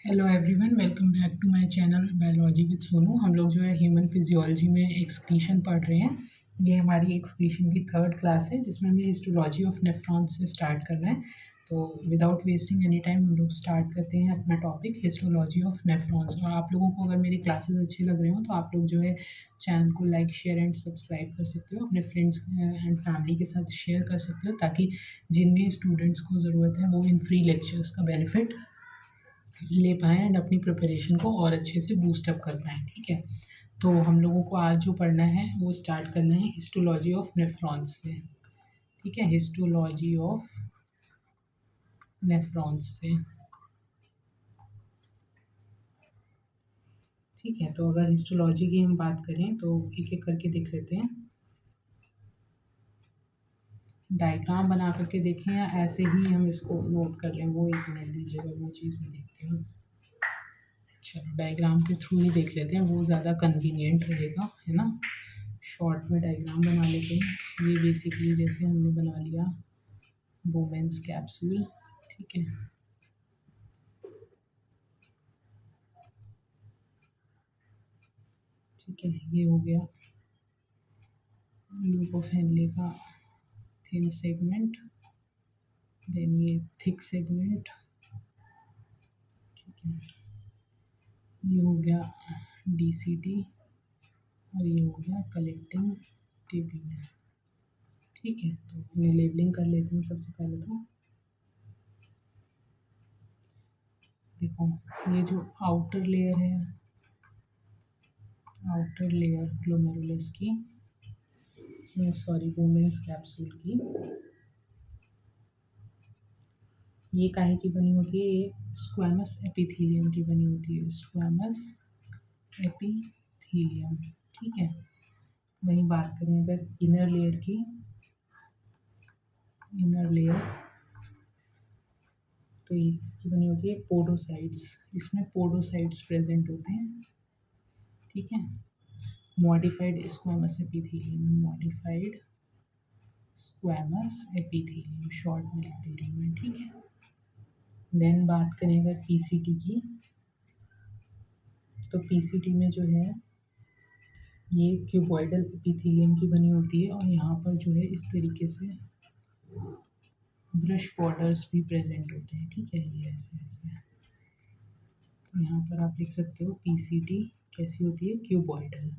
Hello everyone, welcome back to my channel biology with Sonu. हम लोग जो है ह्यूमन फिजियोलॉजी में एक्सक्रीशन पढ़ रहे हैं। ये हमारी एक्सक्रीशन की थर्ड क्लास है जिसमें हमें हिस्टोलॉजी ऑफ नेफ्रॉन्स से स्टार्ट करना है। तो विदाउट वेस्टिंग एनी टाइम हम लोग स्टार्ट करते हैं अपना टॉपिक हिस्टोलॉजी ऑफ नेफ्रॉन्स। और आप लोगों को अगर मेरी क्लासेस अच्छी लग रही हो तो आप लोग जो है चैनल को लाइक शेयर एंड सब्सक्राइब कर सकते हो, अपने फ्रेंड्स एंड फैमिली के साथ शेयर कर सकते हो ताकि जिन भी स्टूडेंट्स को ज़रूरत है वो इन फ्री लेक्चर्स का बेनिफिट ले पाएँ एंड अपनी प्रिपरेशन को और अच्छे से बूस्ट अप कर पाएँ। ठीक है, तो हम लोगों को आज जो पढ़ना है वो स्टार्ट करना है हिस्टोलॉजी ऑफ नेफ्रॉन्स से। ठीक है, हिस्टोलॉजी ऑफ नेफ्रॉन्स से। ठीक है, तो अगर हिस्टोलॉजी की हम बात करें तो एक एक करके देख लेते हैं। डायग्राम बना करके देखें या ऐसे ही हम इसको नोट कर लें, वो एक मिनट दीजिएगा, वो चीज़ मैं देखती हूँ। चलो डायग्राम के थ्रू ही देख लेते हैं, वो ज़्यादा कन्वीनियंट रहेगा, है ना। शॉर्ट में डायग्राम बना लेते हैं। ये बेसिकली जैसे हमने बना लिया बोमेंस कैप्सूल। ठीक है, ठीक है, ये हो गया लूप ऑफ हेनले का थिन सेगमेंट, देन ये थिक सेगमेंट। ठीक है, ये हो गया डीसीटी और ये हो गया कलेक्टिंग ट्यूब्यूल। ठीक है, तो इन्हें लेबलिंग कर लेते हैं। सबसे पहले तो देखो, ये जो आउटर लेयर है, आउटर लेयर ग्लोमेरुलस की, सॉरी वुमेन्स कैप्सूल की, ये काहे की बनी होती है? ये स्क्वैमस एपिथेलियम की बनी होती है, स्क्वैमस एपिथेलियम। ठीक है, वहीं बात करें अगर इनर लेयर की, इनर लेयर तो ये इसकी बनी होती है पोडोसाइट्स। इसमें पोडोसाइट्स प्रेजेंट होते हैं। ठीक है, modified squamous epithelium, modified squamous epithelium short में लिख दे रही हूँ मैं। ठीक है, देन बात करें अगर पीसीटी की, तो पीसीटी में जो है ये क्यूबॉइडल एपिथेलियम की बनी होती है और यहाँ पर जो है इस तरीके से ब्रश बॉर्डर्स भी प्रेजेंट होते हैं। ठीक है, ये ऐसे ऐसे, तो यहाँ पर आप लिख सकते हो पीसीटी कैसी होती है? क्यूबॉइडल।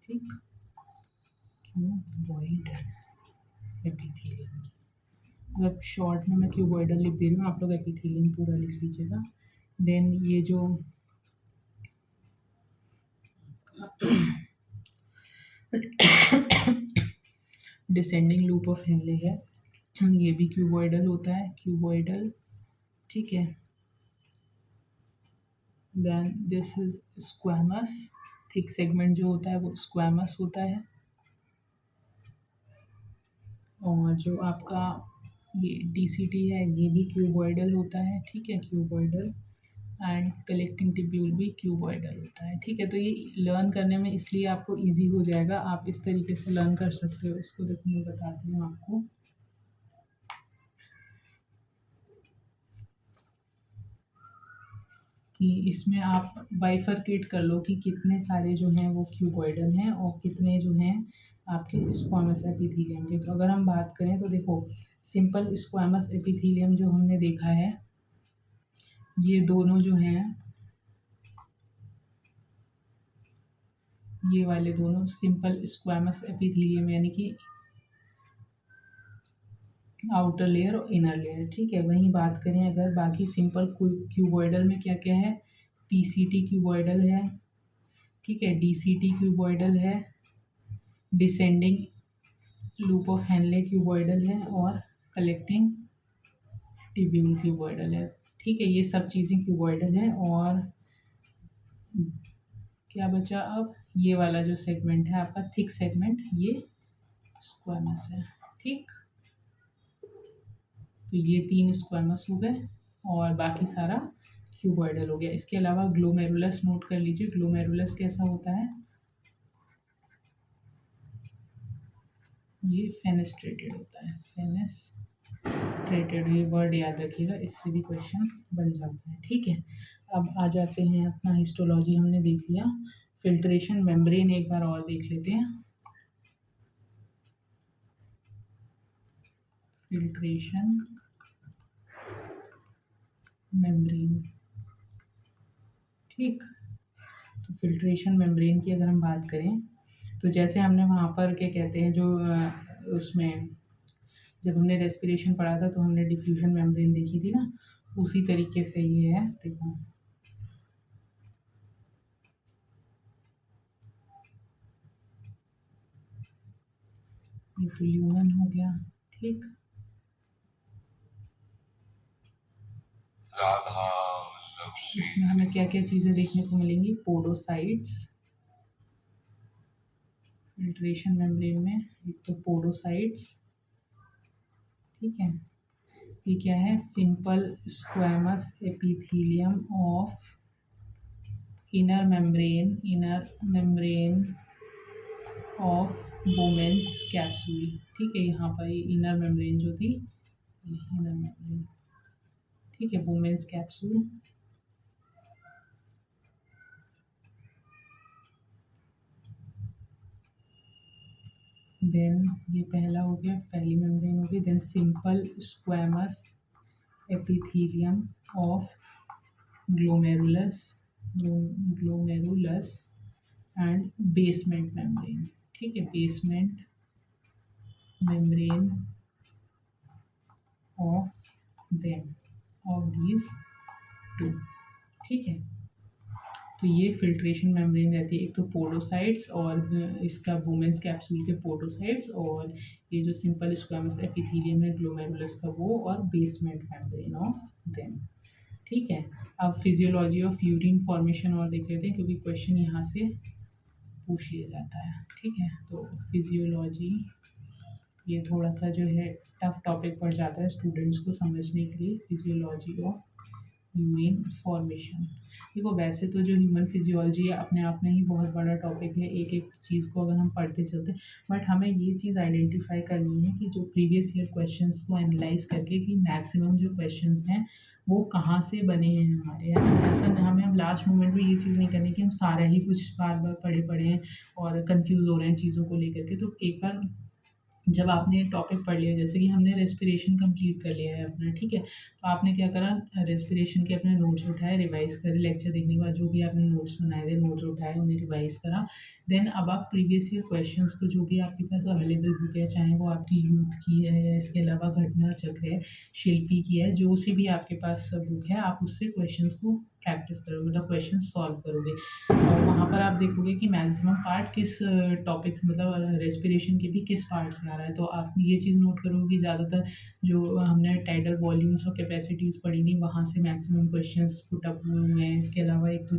ठीक, क्यूबॉइडल एपिथेलियम। मतलब शॉर्ट में मैं क्यूबॉइडल लिख दे रही हूँ, आप लोग एपिथेलियम पूरा लिख लीजिएगा। देन ये जो डिसेंडिंग लूप ऑफ हेनले है, ये भी क्यूबॉइडल होता है, क्यूबॉइडल। ठीक है, then this is squamous, thick segment जो होता है वो स्क्वैमस होता है। और जो आपका ये डीसीटी है ये भी क्यूबॉइडल होता है। ठीक है, क्यूबॉइडल एंड कलेक्टिंग टिब्यूल भी क्यूबॉइडल होता है। ठीक है, तो ये लर्न करने में इसलिए आपको इजी हो जाएगा, आप इस तरीके से लर्न कर सकते हो। इसको देखो मैं बताती हूँ आपको। कि इसमें आप बाइफरकेट कर लो कि कितने सारे जो हैं वो क्यूबॉइडल हैं और कितने जो हैं आपके स्क्वामस एपिथेलियम के। तो अगर हम बात करें तो देखो, सिंपल स्क्वामस एपिथेलियम जो हमने देखा है, ये दोनों जो हैं, ये वाले दोनों सिंपल स्क्वामस एपिथेलियम यानी कि आउटर लेयर और इनर लेयर। ठीक है, वहीं बात करें अगर बाकी सिंपल क्यूबॉइडल में क्या क्या है, पीसीटी क्यूबॉइडल है। ठीक है, डीसीटी क्यूबॉइडल है, descending loop of Henley cuboidal है और कलेक्टिंग टिब्यूल क्यूबॉइडल है। ठीक है, ये सब चीज़ें क्यूबॉइडल है। और क्या बचा अब? ये वाला जो सेगमेंट है आपका थिक सेगमेंट, ये स्क्वामस है। ठीक, तो ये 3 स्क्वामस हो गए और बाकी सारा क्यूबॉइडल हो गया। इसके अलावा ग्लोमेरुलस नोट कर लीजिए, ग्लोमेरुलस कैसा होता है? ये फेनेस्ट्रेटेड होता है, फेनेस्ट्रेटेड। फिल्ट्रेटेड, ये वर्ड याद रखिएगा, इससे भी क्वेश्चन बन जाता है। ठीक है, अब आ जाते हैं, अपना हिस्टोलॉजी हमने देख लिया, फिल्ट्रेशन मेम्ब्रेन एक बार और देख लेते हैं। फिल्ट्रेशन मेम्ब्रेन, ठीक। तो फिल्ट्रेशन मेम्ब्रेन की अगर हम बात करें तो जैसे हमने वहाँ पर क्या कहते हैं, जो उसमें जब हमने रेस्पिरेशन पढ़ा था तो हमने डिफ्यूजन मेम्ब्रेन देखी थी ना, उसी तरीके से ये है। देखो, ये तो ल्यूमन हो गया, ठीक। इसमें हमें क्या क्या चीज़ें देखने को मिलेंगी, पोडोसाइट्स फिल्ट्रेशन मेम्ब्रेन में, एक तो पोडोसाइट्स, ठीक है। ये क्या है, simple squamous epithelium of inner membrane of Bowman's capsule, ठीक है। यहाँ पर ये इनर मेम्ब्रेन जो थी, इनर मेम्ब्रेन, ठीक है, बोमेन्स कैप्सूल। देन ये पहला हो गया, पहली मेम्ब्रेन हो गई। Then simple squamous epithelium of glomerulus and basement membrane, ठीक है, basement membrane of these two, ठीक है। तो ये फिल्ट्रेशन मेम्ब्रेन रहती है, एक तो पोडोसाइट्स और इसका वुमेन्स कैप्सूल के पोडोसाइट्स, और ये जो सिंपल स्क्वैमस एपिथेलियम है ग्लोमेरुलस का वो, और बेसमेंट मेम्ब्रेन ऑफ देम, ठीक है। अब फिजियोलॉजी ऑफ यूरिन फॉर्मेशन और देख लेते हैं, क्योंकि क्वेश्चन यहाँ से पूछ लिया जाता है, ठीक है। तो फिजियोलॉजी, ये थोड़ा सा जो है टफ टॉपिक पड़ जाता है स्टूडेंट्स को समझने के लिए, फिजियोलॉजी ऑफ यूरिन फॉर्मेशन। देखो, वैसे तो जो ह्यूमन फिजियोलॉजी है अपने आप में ही बहुत बड़ा टॉपिक है, एक एक चीज़ को अगर हम पढ़ते चलते हैं, बट हमें ये चीज़ आइडेंटिफाई करनी है कि जो प्रीवियस ईयर क्वेश्चंस को एनालाइज करके कि मैक्सिमम जो क्वेश्चंस हैं वो कहाँ से बने हैं हमारे, है ना। ऐसा हमें हम लास्ट मोमेंट में ये चीज़ नहीं करनी कि हम सारा ही कुछ बार बार पढ़े हैं और कन्फ्यूज़ हो रहे हैं चीज़ों को लेकर के। तो एक बार जब आपने टॉपिक पढ़ लिया, जैसे कि हमने रेस्पिरेशन कंप्लीट कर लिया है अपना, ठीक है, तो आपने क्या करा, रेस्पिरेशन के अपने नोट्स उठाए, रिवाइज करे, लेक्चर देखने के बाद जो भी आपने नोट्स बनाए थे, नोट्स उठाए, उन्हें रिवाइज करा। देन अब आप प्रीवियस ईयर क्वेश्चंस को, जो भी आपके पास अवेलेबल बुक है, चाहे वो आपकी यूथ की है या इसके अलावा घटना चक्र है, शिल्पी की है, जो सी भी आपके पास बुक है, आप उससे क्वेश्चन को प्रैक्टिस करोगे, मतलब क्वेश्चन सॉल्व करोगे। और वहाँ पर आप देखोगे कि मैक्सिमम पार्ट किस टॉपिक से, मतलब रेस्पिरेशन के भी किस पार्ट से आ रहा है। तो आप ये चीज़ नोट करोगे कि ज़्यादातर जो हमने टाइडल वॉल्यूम्स और कैपेसिटीज़ पढ़ी थी, वहाँ से मैक्सिमम क्वेश्चंस पुट अप हुए हैं। इसके अलावा एक दो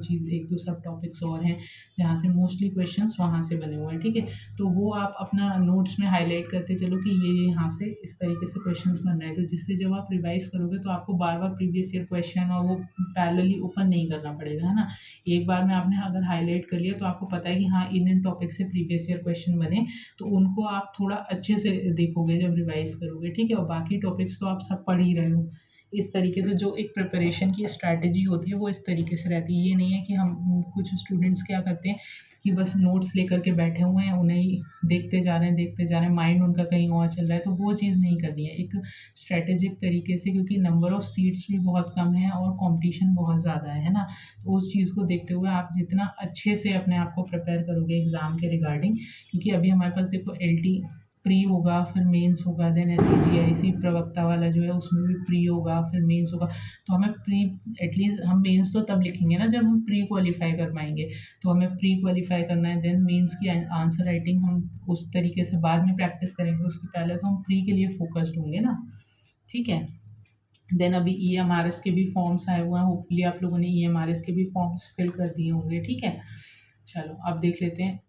सब टॉपिक्स और हैं जहाँ से मोस्टली क्वेश्चंस वहाँ से बने हुए हैं, ठीक है। तो वो आप अपना नोट्स में हाईलाइट करते चलो कि ये यहाँ से इस तरीके से क्वेश्चंस बन रहे हैं, तो जिससे जब आप रिवाइज करोगे तो आपको बार बार प्रीवियस ईयर क्वेश्चन और वो पैरेलली ओपन नहीं करना पड़ेगा, है ना। एक बार में आपने अगर हाईलाइट कर लिया तो आपको पता है कि हाँ, इन टॉपिक से प्रीवियस ईयर क्वेश्चन बने, तो उनको आप थोड़ा अच्छे से देखोगे जब रिवाइज करोगे, ठीक है। और बाकी टॉपिक्स तो आप सब पढ़ ही रहे हो। इस तरीके से जो एक प्रिपरेशन की स्ट्रैटेजी होती है वो इस तरीके से रहती है। ये नहीं है कि हम कुछ स्टूडेंट्स क्या करते हैं कि बस नोट्स लेकर के बैठे हुए हैं, उन्हें ही देखते जा रहे हैं, माइंड उनका कहीं और चल रहा है, तो वो चीज़ नहीं करनी है। एक स्ट्रैटेजिक तरीके से, क्योंकि नंबर ऑफ़ सीट्स भी बहुत कम है और कॉम्पिटिशन बहुत ज़्यादा है ना। तो उस चीज़ को देखते हुए आप जितना अच्छे से अपने आप को प्रिपेयर करोगे एग्ज़ाम के रिगार्डिंग, क्योंकि अभी हमारे पास देखो एलटी प्री होगा, फिर मेंस होगा, देन ऐसे जीआईसी प्रवक्ता वाला जो है उसमें भी प्री होगा, फिर मेंस होगा। तो हमें प्री, एटलीस्ट हम मेंस तो तब लिखेंगे ना जब हम प्री क्वालिफाई कर पाएंगे। तो हमें प्री क्वालिफाई करना है, देन मेंस की आंसर राइटिंग हम उस तरीके से बाद में प्रैक्टिस करेंगे, उसके पहले तो हम प्री के लिए फोकस्ड होंगे ना, ठीक है। देन अभी ईएमआरएस के भी फॉर्म्स आए हुए हैं, होपफुली आप लोगों ने ईएमआरएस के भी फॉर्म्स फिल कर दिए होंगे, ठीक है। चलो अब देख लेते हैं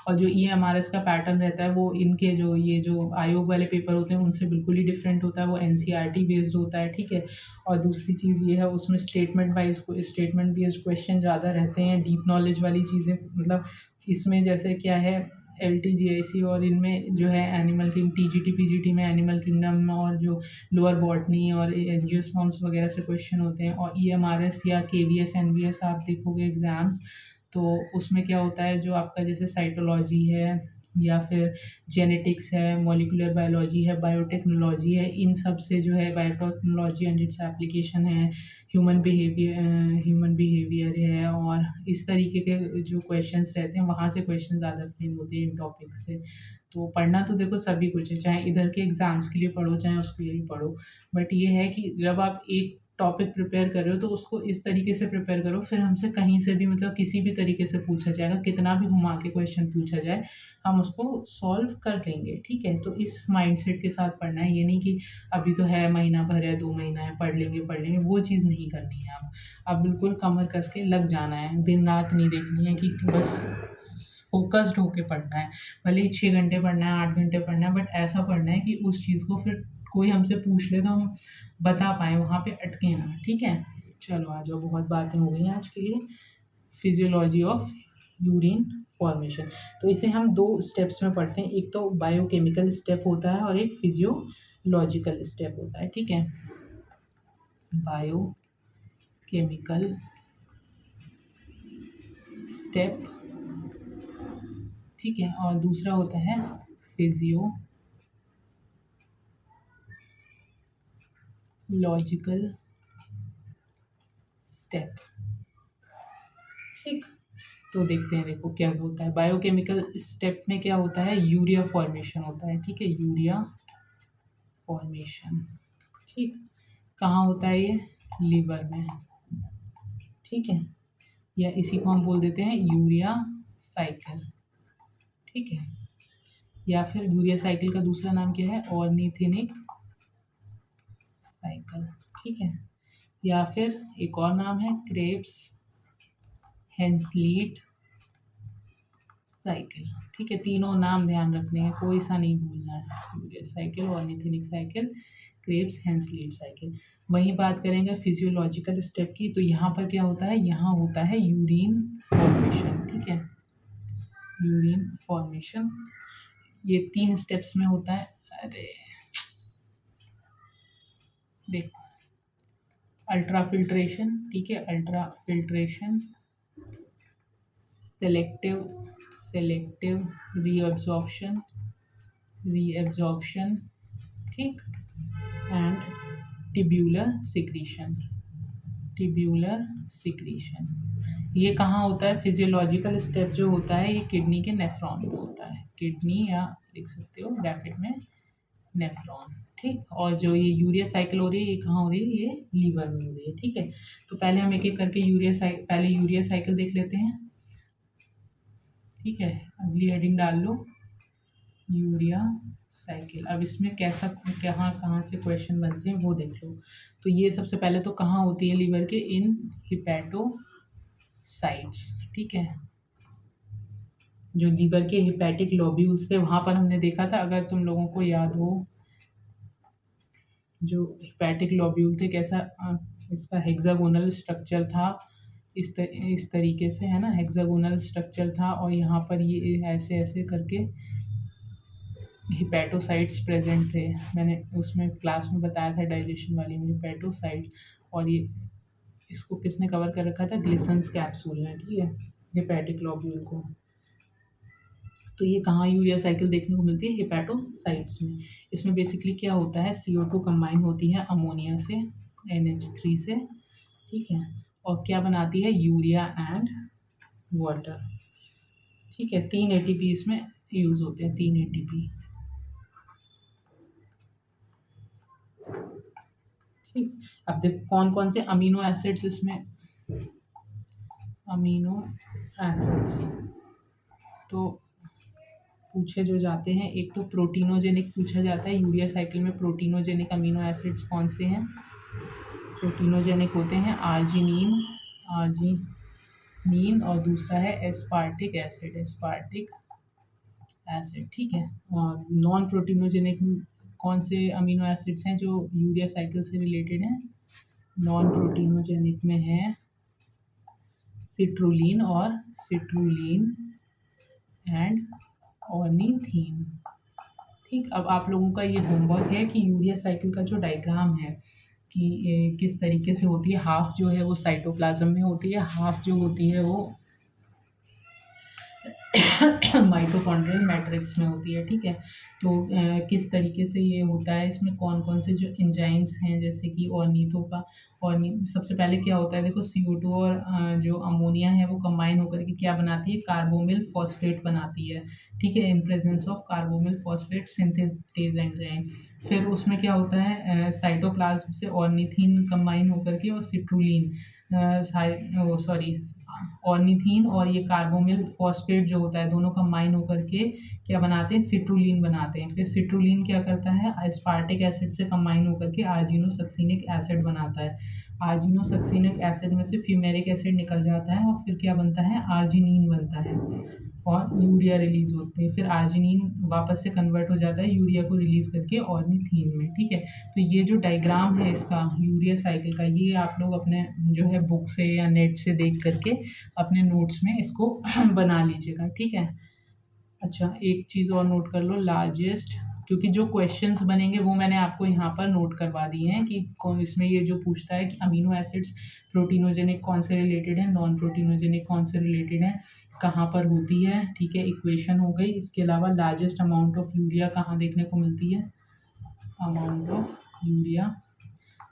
और जो ईएमआरएस का पैटर्न रहता है वो इनके जो ये जो आयोग वाले पेपर होते हैं उनसे बिल्कुल ही डिफरेंट होता है, वो एनसीईआरटी बेस्ड होता है, ठीक है। और दूसरी चीज़ ये है, उसमें स्टेटमेंट बेस्ड क्वेश्चन ज़्यादा रहते हैं, डीप नॉलेज वाली चीज़ें, मतलब इसमें जैसे क्या है, LTGIC और इनमें जो है एनिमल किंग, TGT PGT में एनिमल किंगडम और जो लोअर बॉटनी और एंजियोस्पर्म्स वगैरह से क्वेश्चन होते हैं। और EMRS या KVS NVS आप देखोगे एग्ज़ाम्स, तो उसमें क्या होता है, जो आपका जैसे साइटोलॉजी है या फिर जेनेटिक्स है, मॉलिक्यूलर बायोलॉजी है, बायोटेक्नोलॉजी है, इन सब से जो है बायोटेक्नोलॉजी एंड इट्स एप्लीकेशन है, ह्यूमन बिहेवियर है, और इस तरीके के जो क्वेश्चंस रहते हैं वहाँ से क्वेश्चन ज़्यादा फ्रेम होते हैं इन टॉपिक्स से। तो पढ़ना तो देखो सभी कुछ है, चाहे इधर के एग्ज़ाम्स के लिए पढ़ो चाहे उसके लिए ही पढ़ो, बट ये है कि जब आप एक टॉपिक प्रिपेयर कर रहे हो तो उसको इस तरीके से प्रिपेयर करो, फिर हमसे कहीं से भी मतलब किसी भी तरीके से पूछा जाएगा, कितना भी घुमा के क्वेश्चन पूछा जाए हम उसको सॉल्व कर लेंगे, ठीक है। तो इस माइंडसेट के साथ पढ़ना है, ये नहीं कि अभी तो है, महीना भर है, 2 महीना है, पढ़ लेंगे, वो चीज़ नहीं करनी है। अब बिल्कुल कमर कस के लग जाना है, दिन रात नहीं देखनी है कि बस फ़ोकस्ड होके पढ़ना है। भले ही 6 घंटे पढ़ना है, 8 घंटे पढ़ना है, बट ऐसा पढ़ना है कि उस चीज़ को फिर कोई हमसे पूछ ले तो हम बता पाएँ, वहाँ पे अटके ना, ठीक है। चलो आ जाओ, बहुत बातें हो गई हैं आज के लिए। फिजियोलॉजी ऑफ यूरिन फॉर्मेशन, तो इसे हम 2 स्टेप्स में पढ़ते हैं, एक तो बायोकेमिकल स्टेप होता है और एक फिजियोलॉजिकल स्टेप होता है, ठीक है। बायोकेमिकल स्टेप, ठीक है, और दूसरा होता है फिजियोलॉजिकल स्टेप, ठीक। तो देखते हैं, देखो क्या होता है। बायोकेमिकल स्टेप में क्या होता है, यूरिया फॉर्मेशन होता है, ठीक है, यूरिया फॉर्मेशन, ठीक। कहाँ होता है ये, लीवर में, ठीक है, या इसी को हम बोल देते हैं यूरिया साइकिल, ठीक है। या फिर यूरिया साइकिल का दूसरा नाम क्या है, ऑर्निथिनिक साइकिल, ठीक है। या फिर एक और नाम है क्रेब्स हेंसलीट साइकिल, ठीक है। तीनों नाम ध्यान रखने हैं, कोई सा नहीं भूलना है, urea cycle, ornithine cycle, Krebs Henseleit cycle. वहीं बात करेंगे फिजियोलॉजिकल स्टेप की, तो यहाँ पर क्या होता है, यहाँ होता है यूरिन फॉर्मेशन, ठीक है, यूरिन फॉर्मेशन, ये 3 स्टेप्स में होता है। अरे देखो, अल्ट्रा फिल्ट्रेशन, ठीक है, ultra filtration, selective selective reabsorption, ठीक, एंड टिब्यूलर सिक्रीशन। ये कहाँ होता है, फिजियोलॉजिकल स्टेप जो होता है ये किडनी के नेफ्रॉन में होता है, किडनी, या लिख सकते हो ब्रैकेट में नेफ्रॉन, ठीक। और जो ये यूरिया साइकिल हो रही है ये कहाँ हो रही है, ये लीवर में हो रही है, ठीक है। तो पहले हम एक एक करके पहले यूरिया साइकिल देख लेते हैं, ठीक है। अगली हेडिंग डाल लो, यूरिया साइकिल। अब इसमें कैसा, कहाँ कहाँ से क्वेश्चन बनते हैं वो देख लो। तो ये सबसे पहले तो कहाँ होती है लीवर के, इन हिपैटोसाइट्स, ठीक है। जो लीवर के हिपैटिक लोब्यूल्स थे वहाँ पर हमने देखा था, अगर तुम लोगों को याद हो, जो हिपैटिक लोब्यूल थे कैसा इसका हेक्सागोनल स्ट्रक्चर था, इस तरीके से, है ना, हेक्सागोनल स्ट्रक्चर था, और यहाँ पर ये ऐसे ऐसे करके हिपैटोसाइट्स प्रेजेंट थे। मैंने उसमें क्लास में बताया था डाइजेशन वाली में, हिपैटोसाइट्स, और ये इसको किसने कवर कर रखा था, ग्लिसन्स कैप्सूल ने, ठीक है, हिपैटिक लोब्यूल को। तो ये कहाँ यूरिया साइकिल देखने को मिलती है, हिपैटोसाइट्स में। इसमें बेसिकली क्या होता है, CO2 कंबाइन होती है अमोनिया से, NH3 से, ठीक है, और क्या बनाती है, यूरिया एंड वाटर, ठीक है। 3 ATP इसमें यूज़ होते हैं, 3 ATP, ठीक। अब देखो कौन कौन से अमीनो एसिड्स इसमें, अमीनो एसिड्स तो पूछे जो जाते हैं, एक तो प्रोटीनोजेनिक पूछा जाता है, यूरिया साइकिल में प्रोटीनोजेनिक अमीनो एसिड्स कौन से हैं, प्रोटीनोजेनिक होते हैं आर्जिनीन और दूसरा है एस्पार्टिक एसिड, ठीक है। और नॉन प्रोटीनोजेनिक कौन से अमीनो एसिड्स हैं जो यूरिया साइकिल से रिलेटेड हैं, नॉन प्रोटीनोजेनिक में है सिट्रुलिन एंड ऑर्निथीन। ठीक, अब आप लोगों का ये होमवर्क है कि यूरिया साइकिल का जो डायग्राम है कि किस तरीके से होती है। हाफ जो है वो साइटोप्लाज्म में होती है, हाफ जो होती है वो माइटोकॉन्ड्रियल मैट्रिक्स में होती है। ठीक है, तो किस तरीके से ये होता है, इसमें कौन कौन से जो एंजाइम्स हैं जैसे कि ऑर्निथो का सबसे पहले क्या होता है, देखो CO2 और जो अमोनिया है वो कंबाइन होकर के क्या बनाती है, कार्बोमिल फॉस्फेट बनाती है। ठीक है, in presence of carbamoyl phosphate synthetase enzyme. फिर उसमें क्या होता है, साइटोप्लाज्म से ऑर्निथीन कंबाइन होकर के और सिट्रुलिन सॉरी ऑर्निथीन और ये कार्बोमिल फॉस्फेट जो होता है दोनों कंबाइन होकर के क्या बनाते हैं, सिट्रुलिन बनाते हैं। फिर सिट्रुलिन क्या करता है, एस्पार्टिक एसिड से कंबाइन होकर के आर्जिनोसक्सिनिक एसिड बनाता है। आर्जिनोसक्सिनिक एसिड में से फ्यूमेरिक एसिड निकल जाता है और फिर क्या बनता है, आर्जिनिन बनता है और यूरिया रिलीज होते हैं। फिर आर्जिनिन वापस से कन्वर्ट हो जाता है यूरिया को रिलीज करके ऑर्निथीन में। ठीक है, तो ये जो डायग्राम है इसका यूरिया साइकिल का, ये आप लोग अपने जो है बुक से या नेट से देख करके अपने नोट्स में इसको बना लीजिएगा। ठीक है, अच्छा एक चीज़ और नोट कर लो, लार्जेस्ट, क्योंकि जो क्वेश्चंस बनेंगे वो मैंने आपको यहाँ पर नोट करवा दिए हैं कि इसमें ये जो पूछता है कि अमीनो एसिड्स प्रोटीनोजेनिक कौन से रिलेटेड है, नॉन प्रोटीनोजेनिक कौन से रिलेटेड है, कहाँ पर होती है। ठीक है, इक्वेशन हो गई। इसके अलावा लार्जेस्ट अमाउंट ऑफ यूरिया कहाँ देखने को मिलती है, अमाउंट ऑफ यूरिया,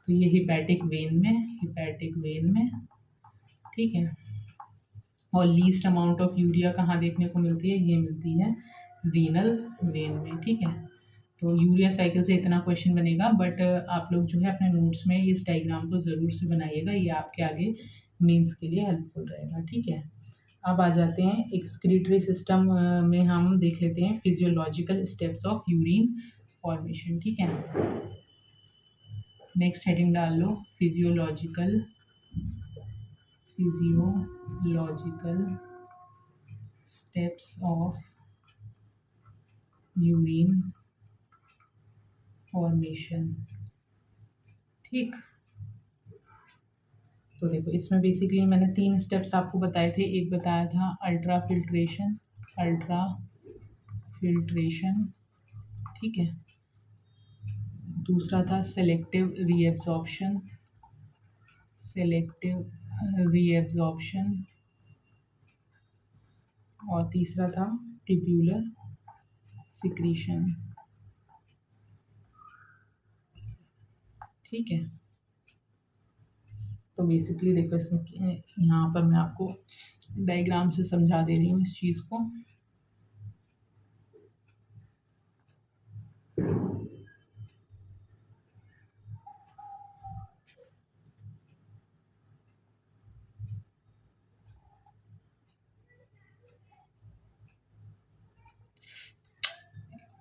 तो ये हिपैटिक वेन में, हिपैटिक वेन में। ठीक है, और लीस्ट अमाउंट ऑफ यूरिया कहाँ देखने को मिलती है, ये मिलती है रीनल वेन में। ठीक है, तो यूरिया साइकिल से इतना क्वेश्चन बनेगा, बट आप लोग जो है अपने नोट्स में इस डायग्राम को ज़रूर से बनाइएगा, ये आपके आगे मीन्स के लिए हेल्पफुल रहेगा। ठीक है, अब आ जाते हैं एक्सक्रीटरी सिस्टम में, हम देख लेते हैं physiological steps of urine formation. ठीक है, नेक्स्ट हेडिंग डाल लो, physiological steps of urine formation. ठीक, तो देखो इसमें बेसिकली मैंने 3 स्टेप्स आपको बताए थे। एक बताया था अल्ट्रा फिल्ट्रेशन, ठीक है। दूसरा था सेलेक्टिव रीएब्जॉर्प्शन, और तीसरा था टिब्यूलर सिक्रीशन। ठीक है, तो बेसिकली देखो इसमें यहाँ पर मैं आपको डायग्राम से समझा दे रही हूँ इस चीज़ को।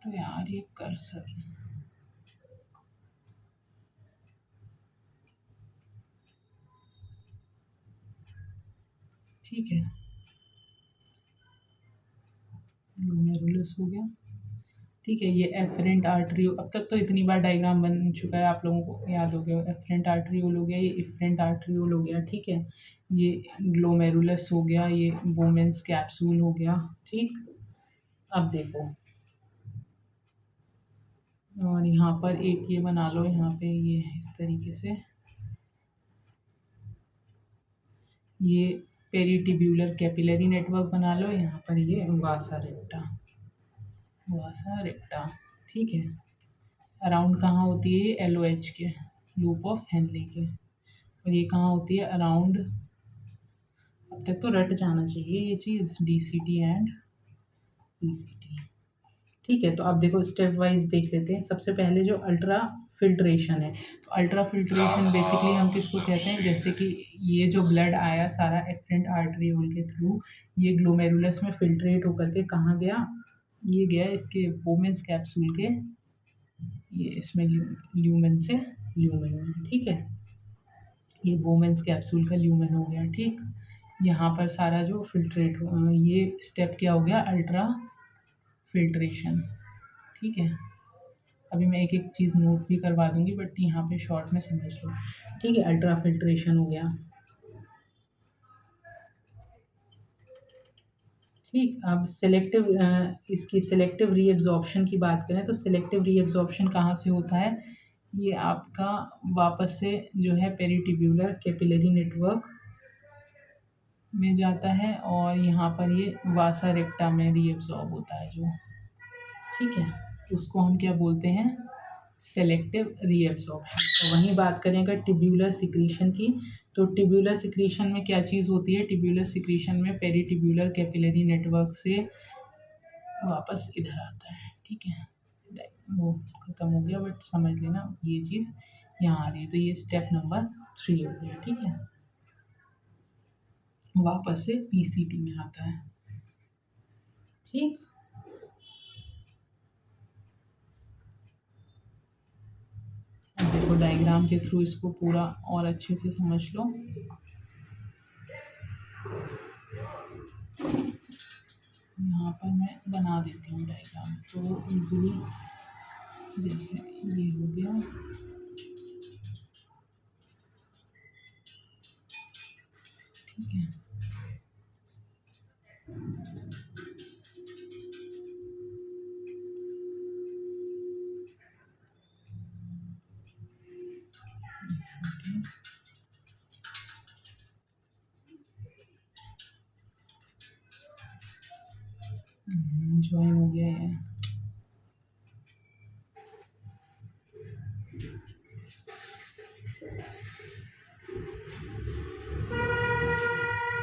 तो यार ये कर्सर, ठीक है, ग्लोमेरुलस हो गया। ठीक है, ये एफरेंट आर्टरियो, अब तक तो इतनी बार डायग्राम बन चुका है, आप लोगों को याद हो गया। एफरेंट आर्टरियोल हो गया, ये इफरेंट आर्टरियोल हो गया। ठीक है, ये ग्लोमेरुलस हो गया, ये वोमेन्स कैप्सूल हो गया। ठीक, अब देखो, और यहाँ पर एक ये बना लो, यहाँ पे ये इस तरीके से, ये पेरिटिब्यूलर कैपिलरी नेटवर्क बना लो। यहाँ पर ये वासा रेक्टा। ठीक है, अराउंड कहाँ होती है, LOH के, लूप ऑफ हेनले के, और ये कहाँ होती है, अराउंड, अब तक तो रट जाना चाहिए ये चीज़, DCT एंड PCT। ठीक है, तो अब देखो स्टेप वाइज देख लेते हैं। सबसे पहले जो अल्ट्रा फिल्ट्रेशन है, तो अल्ट्रा फिल्ट्रेशन बेसिकली हम किसको कहते हैं, जैसे कि ये जो ब्लड आया सारा एफरेंट आर्टरियोल के थ्रू, ये ग्लोमेरुलस में फिल्ट्रेट होकर के कहाँ गया, ये गया इसके वोमेन्स कैप्सूल के, ये इसमें ल्यूमेन से ल्यूमेन में। ठीक है, ये वोमेन्स कैप्सूल का ल्यूमेन हो गया। ठीक, यहाँ पर सारा जो फिल्ट्रेट, ये स्टेप क्या हो गया, अल्ट्रा फिल्ट्रेशन। ठीक है, अभी मैं एक एक चीज़ नोट भी करवा दूंगी, बट यहाँ पे शॉर्ट में समझ लो। ठीक है, अल्ट्रा फिल्ट्रेशन हो गया। ठीक, अब इसकी सेलेक्टिव रीएब्जॉर्प्शन की बात करें तो सेलेक्टिव रीएब्जॉर्प्शन कहाँ से होता है? ये आपका वापस से जो है पेरिटिब्यूलर कैपिलरी नेटवर्क में जाता है और यहाँ पर ये वासा रेक्टा में रीएब्जॉर्ब होता है जो, ठीक है, उसको हम क्या बोलते हैं? Selective reabsorption. तो वहीं बात करें अगर टिब्यूलर सिक्रीशन की, तो टिब्यूलर सिक्रीशन में क्या चीज़ होती है? टिब्यूलर सिक्रीशन में पेरिटिब्यूलर कैपिलरी नेटवर्क से वापस इधर आता है, ठीक है, वो ख़त्म हो गया, बट समझ लेना ये चीज़ यहाँ आ रही है। तो ये स्टेप नंबर 3 हो गया, ठीक है, वापस से पीसीटी में आता है, ठीक। अब देखो डायग्राम के थ्रू इसको पूरा और अच्छे से समझ लो। यहाँ पर मैं बना देती हूँ डायग्राम तो इजीली, जैसे ये हो गया, ठीक है। ज्वाइन हो गया है,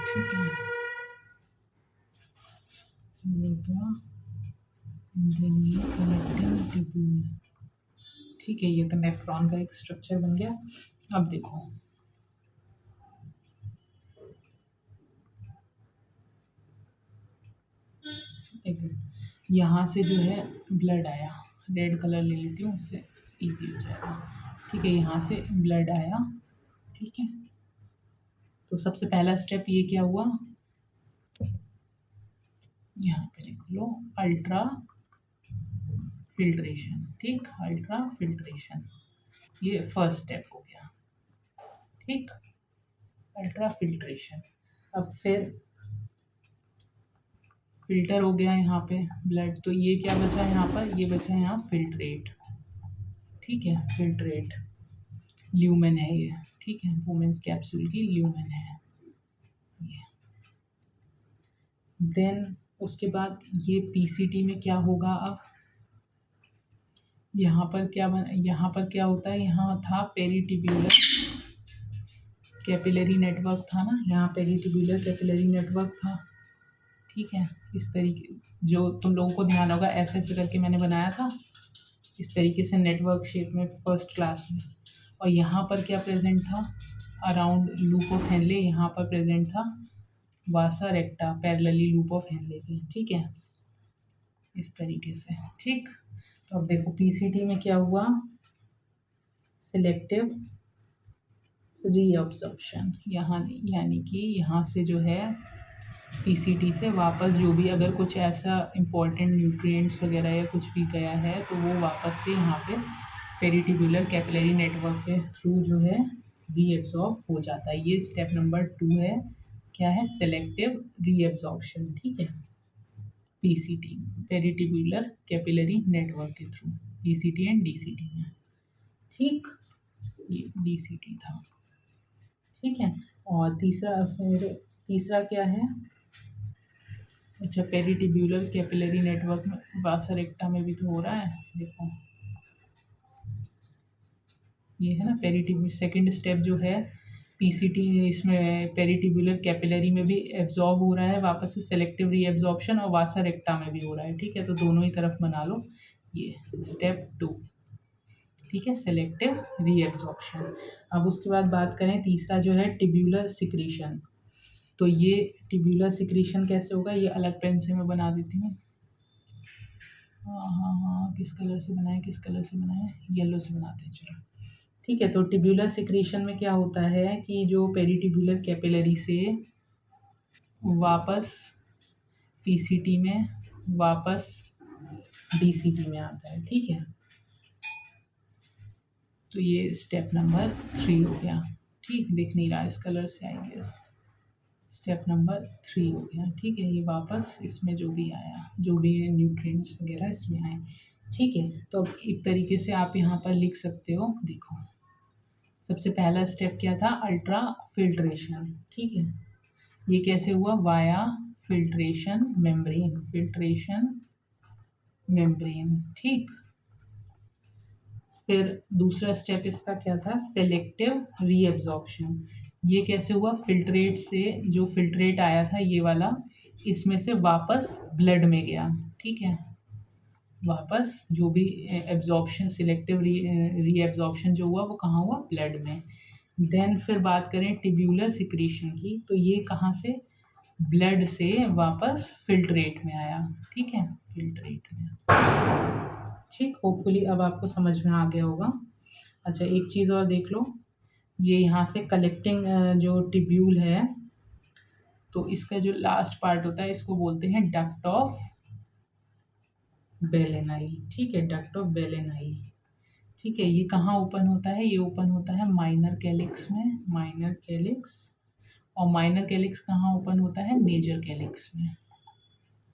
ठीक है, ये क्या, ये कनेक्टिंग ट्यूब्यूल, ठीक है, ये तो नेफ्रॉन का एक स्ट्रक्चर बन गया। अब देखो यहाँ से जो है ब्लड आया, रेड कलर ले लेती हूँ, उससे इजी हो जाएगा, ठीक है, यहाँ से ब्लड आया, ठीक है। तो सबसे पहला स्टेप ये क्या हुआ, यहाँ पे लिख लो अल्ट्रा फिल्ट्रेशन, ठीक, अल्ट्रा फिल्ट्रेशन, ये फर्स्ट स्टेप हो गया, ठीक, अल्ट्रा फिल्ट्रेशन। अब फिर फिल्टर हो गया यहाँ पे ब्लड, तो ये क्या बचा यहाँ पर? ये बचा यहाँ फिल्ट्रेट, ठीक है, फिल्ट्रेट ल्यूमेन है ये, ठीक है, वुमेन्स कैप्सूल की ल्यूमेन है ये। देन उसके बाद ये पीसीटी में क्या होगा? अब यहाँ पर यहाँ पर क्या होता है? यहाँ था पेरिटिब्यूलर कैपिलरी नेटवर्क था ना, यहाँ पेरिटिब्यूलर कैपिलरी नेटवर्क था, ठीक है, इस तरीके, जो तुम लोगों को ध्यान होगा ऐसे ऐसे करके मैंने बनाया था, इस तरीके से नेटवर्क शेप में फर्स्ट क्लास में। और यहाँ पर क्या प्रेजेंट था? अराउंड लूप ऑफ हेनले यहाँ पर प्रेजेंट था vasa recta parallelly loop of Henle की, ठीक है, इस तरीके से, ठीक। तो अब देखो पीसीटी में क्या हुआ? सिलेक्टिव रीअब्जॉर्प्शन, यहाँ यानी कि यहाँ से जो है पीसीटी से वापस जो भी अगर कुछ ऐसा इम्पोर्टेंट न्यूट्रिएंट्स वगैरह या कुछ भी गया है तो वो वापस से यहाँ पे पेरिटिब्यूलर कैपिलरी नेटवर्क के थ्रू जो है रीएब्जॉर्ब हो जाता है। ये स्टेप नंबर 2 है, क्या है? सेलेक्टिव रीएब्जॉर्प्शन, ठीक है, पीसीटी पेरिटिब्यूलर कैपिलरी नेटवर्क के थ्रू, पीसीटी एंड डीसीटी में, ठीक, ये डीसीटी था, ठीक है। और तीसरा क्या है? अच्छा, पेरिटिब्यूलर कैपिलरी नेटवर्क में वासा रेक्टा में भी तो हो रहा है, देखो ये है ना पेरिटिब्यूलर, सेकंड स्टेप जो है पीसीटी, इसमें पेरिटिब्यूलर कैपिलरी में भी एब्जॉर्ब हो रहा है वापस से सेलेक्टिव रीएब्जॉर्प्शन, और वासा रेक्टा में भी हो रहा है, ठीक है, तो दोनों ही तरफ बना लो, ये स्टेप 2, ठीक है, सेलेक्टिव रीएब्जॉर्प्शन। अब उसके बाद बात करें तीसरा जो है टिब्यूलर सिक्रीशन, तो ये टिब्यूलर सिक्रीशन कैसे होगा? ये अलग पेन से मैं बना देती हूँ, हाँ हाँ हाँ, किस कलर से बनाए, किस कलर से बनाए, येलो से बनाते हैं, चलो, ठीक है। तो टिब्यूलर सिक्रीशन में क्या होता है कि जो पेरिटिब्यूलर कैपिलरी से वापस पीसीटी में वापस डीसीटी में आता है, ठीक है, तो ये स्टेप नंबर 3 हो गया, ठीक, दिख नहीं रहा इस कलर से आई गेस, स्टेप नंबर 3 हो गया, ठीक है। ये वापस इसमें जो भी आया, जो भी न्यूट्रिएंट्स वगैरह इसमें आए, ठीक है। तो अब एक तरीके से आप यहाँ पर लिख सकते हो, देखो सबसे पहला स्टेप क्या था, अल्ट्रा फिल्ट्रेशन, ठीक है। ये कैसे हुआ, via filtration membrane, filtration membrane, ठीक। फिर दूसरा स्टेप इसका क्या था, सेलेक्टिव रीएब्जॉर्प्शन। ये कैसे हुआ, फिल्ट्रेट से जो फिल्ट्रेट आया था ये वाला, इसमें से वापस ब्लड में गया, ठीक है। वापस जो भी एब्जॉर्प्शन, सिलेक्टिव रीएब्जॉर्प्शन जो हुआ वो कहाँ हुआ, ब्लड में। देन फिर बात करें टिब्यूलर सिक्रीशन की, तो ये कहाँ से, ब्लड से वापस फिल्ट्रेट में आया, ठीक है, फिल्ट्रेट में, ठीक। होपफुली अब आपको समझ में आ गया होगा। अच्छा एक चीज़ और देख लो, ये यहाँ से कलेक्टिंग जो टिब्यूल है, तो इसका जो लास्ट पार्ट होता है इसको बोलते हैं डक्ट ऑफ बेलेनाई, ठीक है, डक्ट ऑफ बेलेनाई, ठीक है। ये कहाँ ओपन होता है, ये ओपन होता है माइनर कैलिक्स में, माइनर कैलिक्स। और माइनर कैलिक्स कहाँ ओपन होता है, मेजर कैलिक्स में।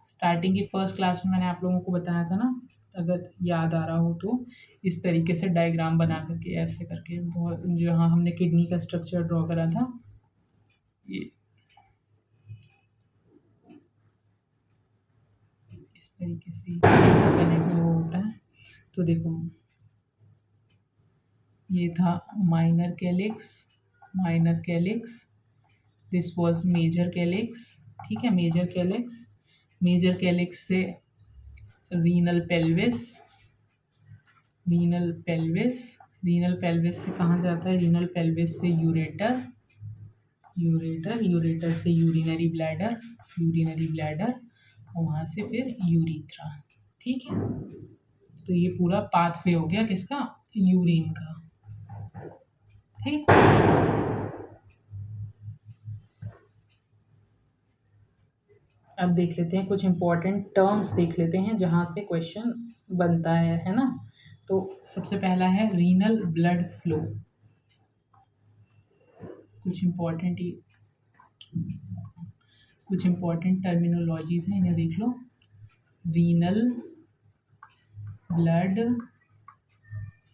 स्टार्टिंग की फर्स्ट क्लास में मैंने आप लोगों को बताया था ना, अगर याद आ रहा हो तो, इस तरीके से डायग्राम बना करके ऐसे करके, बहुत जहाँ हमने किडनी का स्ट्रक्चर ड्रॉ करा था, ये इस तरीके से कनेक्ट वो होता है। तो देखो ये था minor calyx, minor calyx, this was major calyx, ठीक है, मेजर कैलिक्स। मेजर कैलिक्स से renal pelvis, renal pelvis, renal pelvis से कहाँ जाता है, रीनल पेल्विस से यूरेटर, यूरेटर, यूरेटर से यूरिनरी ब्लैडर, यूरिनरी ब्लैडर, और वहाँ से फिर यूरिथ्रा, ठीक है। तो ये पूरा पाथवे हो गया किसका, यूरिन का, ठीक। अब देख लेते हैं कुछ इंपॉर्टेंट टर्म्स, देख लेते हैं जहाँ से क्वेश्चन बनता है ना। तो सबसे पहला है रीनल ब्लड फ्लो, कुछ इंपॉर्टेंट टर्मिनोलॉजीज हैं, इन्हें देख लो। रीनल ब्लड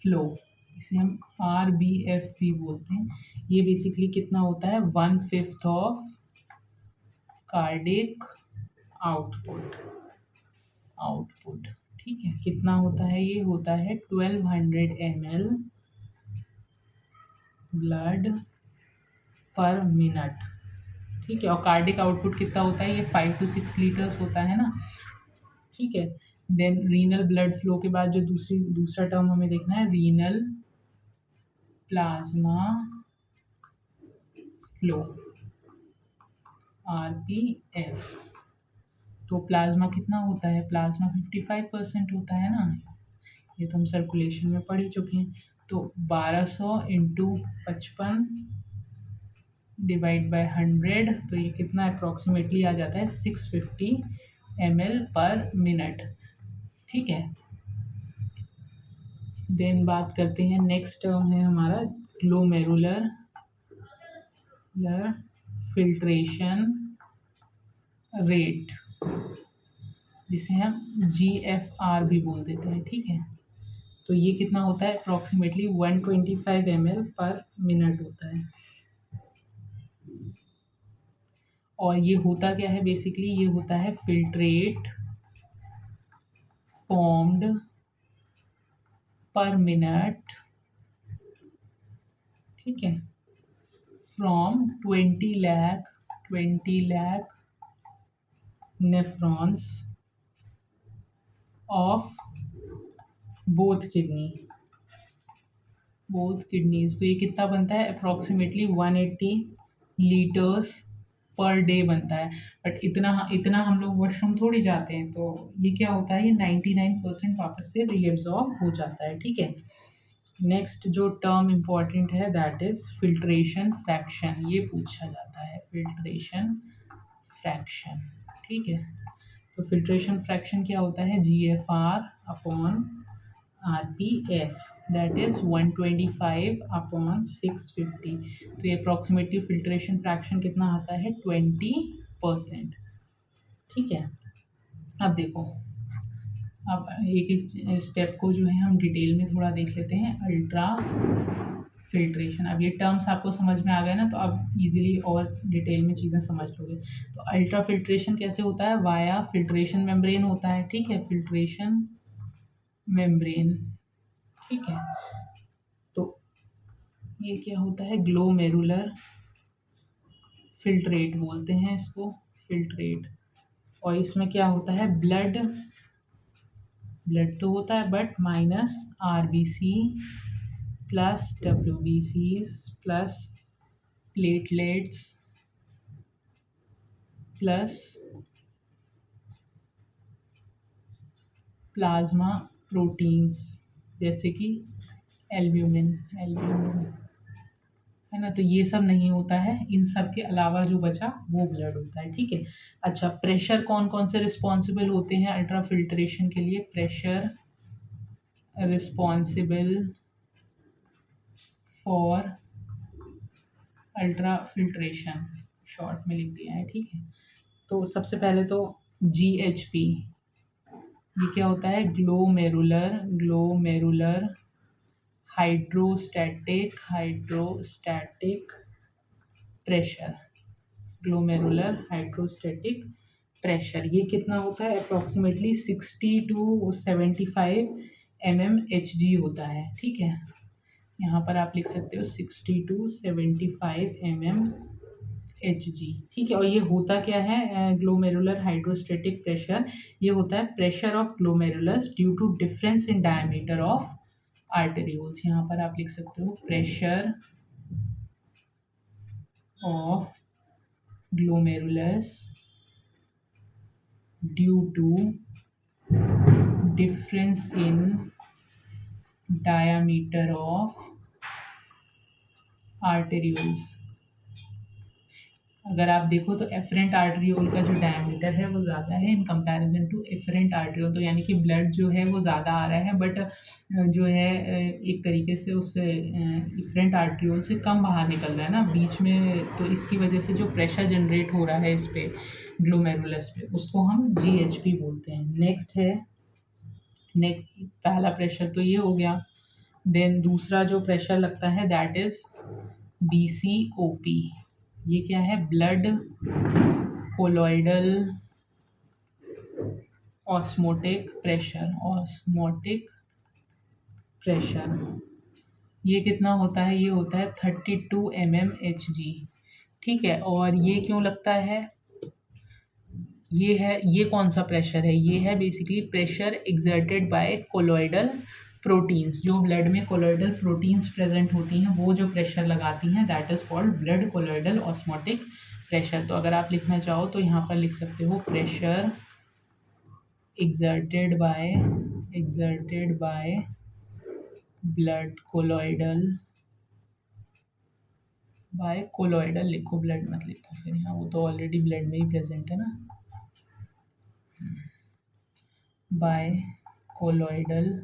फ्लो, इसे हम RBF भी बोलते हैं। ये बेसिकली कितना होता है, 1/5 ऑफ कार्डिक आउटपुट, आउटपुट, ठीक है। कितना होता है, ये होता है 1200 ml ब्लड पर मिनट, ठीक है। और कार्डिक आउटपुट कितना होता है, ये 5 to 6 लीटर्स होता है ना, ठीक है। देन रीनल ब्लड फ्लो के बाद जो दूसरा टर्म हमें देखना है, रीनल प्लाज्मा फ्लो, RPF। तो प्लाज्मा कितना होता है, प्लाज्मा 55% होता है ना, ये तो हम सर्कुलेशन में पढ़ ही चुके हैं। तो 1200 इंटू 55 डिवाइड बाय 100, तो ये कितना अप्रॉक्सीमेटली आ जाता है 650 ml पर मिनट, ठीक है। देन बात करते हैं, नेक्स्ट टर्म है हमारा ग्लोमेरुलर फिल्ट्रेशन रेट, जिसे हम GFR भी बोल देते हैं, ठीक है। तो ये कितना होता है, अप्रॉक्सीमेटली 125 ml पर मिनट होता है। और ये होता क्या है, बेसिकली ये होता है फिल्ट्रेट फॉर्म्ड पर मिनट, ठीक है, from 20 lakh nephrons of both kidneys. तो ये कितना बनता है, अप्रॉक्सीमेटली 180 लीटर्स पर डे बनता है। बट इतना हम लोग वॉशरूम थोड़ी जाते हैं, तो ये क्या होता है, ये 99% वापस से रीएब्जॉर्ब हो जाता है, ठीक है। नेक्स्ट जो टर्म इम्पॉर्टेंट है दैट इज फिल्ट्रेशन फ्रैक्शन, ये पूछा जाता है, फिल्ट्रेशन फ्रैक्शन, ठीक है। तो फिल्ट्रेशन फ्रैक्शन क्या होता है, GFR upon RPF, that is 125/650। तो ये अप्रॉक्सीमेटली फिल्ट्रेशन फ्रैक्शन कितना आता है 20%। ठीक है, अब देखो, अब एक एक स्टेप को जो है हम डिटेल में थोड़ा देख लेते हैं। अल्ट्रा फिल्ट्रेशन, अब ये टर्म्स आपको समझ में आ गए ना, तो अब इजीली और डिटेल में चीज़ें समझ लोगे। तो अल्ट्रा फिल्ट्रेशन कैसे होता है, वाया फिल्ट्रेशन मेम्ब्रेन होता है। ठीक है, फिल्ट्रेशन मेम्ब्रेन। ठीक है, तो ये क्या होता है, ग्लोमेरुलर फिल्ट्रेट बोलते हैं इसको, फिल्ट्रेट। और इसमें क्या होता है, ब्लड तो होता है बट माइनस आरबीसी प्लस डब्ल्यूबीसीज plus platelets plus plasma proteins जैसे कि एल्ब्यूमिन है ना। तो ये सब नहीं होता है, इन सब के अलावा जो बचा वो ब्लड होता है। ठीक है, अच्छा, प्रेशर कौन कौन से रिस्पॉन्सिबल होते हैं अल्ट्रा फिल्ट्रेशन के लिए, pressure responsible for ultra filtration, short में लिख दिया है। ठीक है, तो सबसे पहले तो GHP, ये क्या होता है, glomerular hydrostatic pressure, glomerular hydrostatic pressure. ये कितना होता है, अप्रॉक्सीमेटली 60 to 75 mmHg होता है। ठीक है, यहाँ पर आप लिख सकते हो 60 to 75 mmHg। ठीक है, और ये होता क्या है, ग्लोमेरुलर हाइड्रोस्टैटिक प्रेशर, ये होता है pressure of glomerulus due to difference in diameter of arterioles. यहाँ पर आप लिख सकते हो pressure of glomerulus due to difference in diameter of arterioles. अगर आप देखो तो एफरेंट आर्टरियोल का जो डायमीटर है वो ज़्यादा है in comparison to efferent arteriole, तो यानी कि ब्लड जो है वो ज़्यादा आ रहा है, बट जो है एक तरीके से उस एफरेंट आर्टरियोल से कम बाहर निकल रहा है ना बीच में, तो इसकी वजह से जो प्रेशर जनरेट हो रहा है इस पे ग्लोमेरुलस पे, उसको हम GHP बोलते हैं। नेक्स्ट पहला प्रेशर तो ये हो गया। देन दूसरा जो प्रेशर लगता है दैट इज़ BCOP। ये क्या है, ब्लड कोलॉइडल ऑस्मोटिक प्रेशर। ये कितना होता है, ये होता है 32 mmHg। ठीक है, और ये क्यों लगता है, ये कौन सा प्रेशर है, ये है basically pressure exerted bye colloidal proteins. जो ब्लड में कोलॉइडल प्रोटीन्स प्रेजेंट होती हैं वो जो प्रेशर लगाती हैं that is called blood colloidal osmotic pressure. तो अगर आप लिखना चाहो तो यहाँ पर लिख सकते हो pressure exerted by blood colloidal लिखो, ब्लड मत लिखो फिर यहाँ, वो तो ऑलरेडी ब्लड में ही प्रेजेंट है ना, बाय कोलॉइडल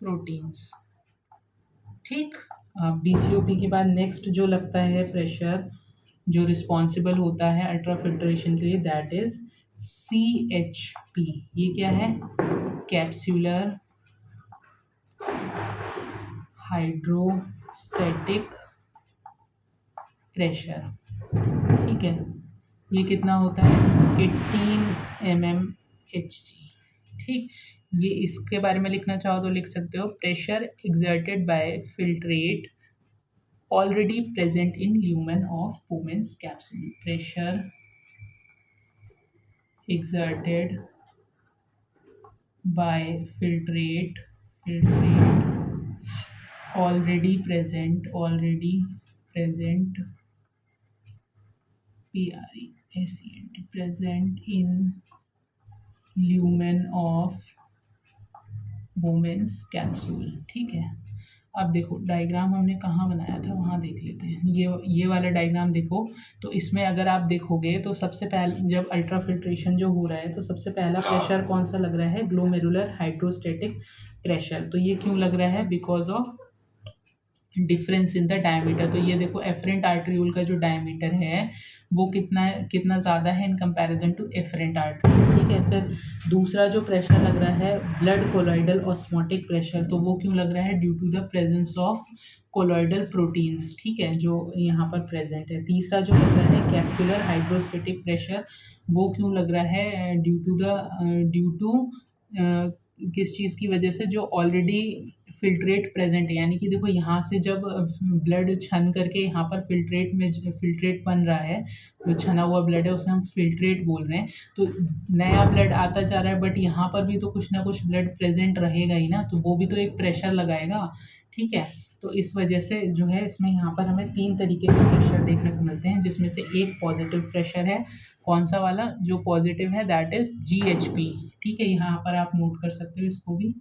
प्रोटीन्स। ठीक, BCOP के बाद नेक्स्ट जो लगता है प्रेशर जो रिस्पॉन्सिबल होता है अल्ट्रा फिल्ट्रेशन के लिए दैट इज CHP। ये क्या है, कैप्सूलर हाइड्रोस्टैटिक प्रेशर। ठीक है, ये कितना होता है 18 mmHg। ठीक, ये इसके बारे में लिखना चाहो तो लिख सकते हो pressure exerted by filtrate already present in lumen of Bowman's capsule. Pressure exerted by filtrate already present present in lumen of Bowman's capsule। ठीक है, अब देखो डायग्राम हमने कहाँ बनाया था वहाँ देख लेते हैं। ये वाला डायग्राम देखो, तो इसमें अगर आप देखोगे तो सबसे पहले जब अल्ट्रा फिल्ट्रेशन जो हो रहा है तो सबसे पहला प्रेशर कौन सा लग रहा है, ग्लोमेरुलर हाइड्रोस्टैटिक प्रेशर। तो ये क्यों लग रहा है? Because of difference in the diameter. तो ये देखो एफरेंट आर्टरियोल का जो डायमीटर है वो कितना कितना ज़्यादा है in comparison to efferent arteriole, ठीक है। फिर दूसरा जो प्रेशर लग रहा है ब्लड कोलॉइडल ऑस्मोटिक प्रेशर, तो वो क्यों लग रहा है? Due to the presence of colloidal proteins, ठीक है, जो यहाँ पर प्रेजेंट है। तीसरा जो लग रहा है कैप्सुलर हाइड्रोस्टेटिक प्रेशर, वो क्यों लग रहा है? ड्यू टू किस चीज़ की वजह से? जो ऑलरेडी फिल्ट्रेट प्रेजेंट है, यानी कि देखो यहाँ से जब ब्लड छन करके यहाँ पर फिल्ट्रेट बन रहा है, जो छना हुआ ब्लड है उसे हम फिल्ट्रेट बोल रहे हैं। तो नया ब्लड आता जा रहा है, बट यहाँ पर भी तो कुछ ना कुछ ब्लड प्रेजेंट रहेगा ही ना, तो वो भी तो एक प्रेशर लगाएगा, ठीक है। तो इस वजह से जो है इसमें यहाँ पर हमें 3 तरीके के प्रेशर देखने को मिलते हैं, जिसमें से एक पॉजिटिव प्रेशर है। कौन सा वाला? जो पॉजिटिव है दैट इज़ GHP, ठीक है। यहाँ पर आप नोट कर सकते हो इसको भी,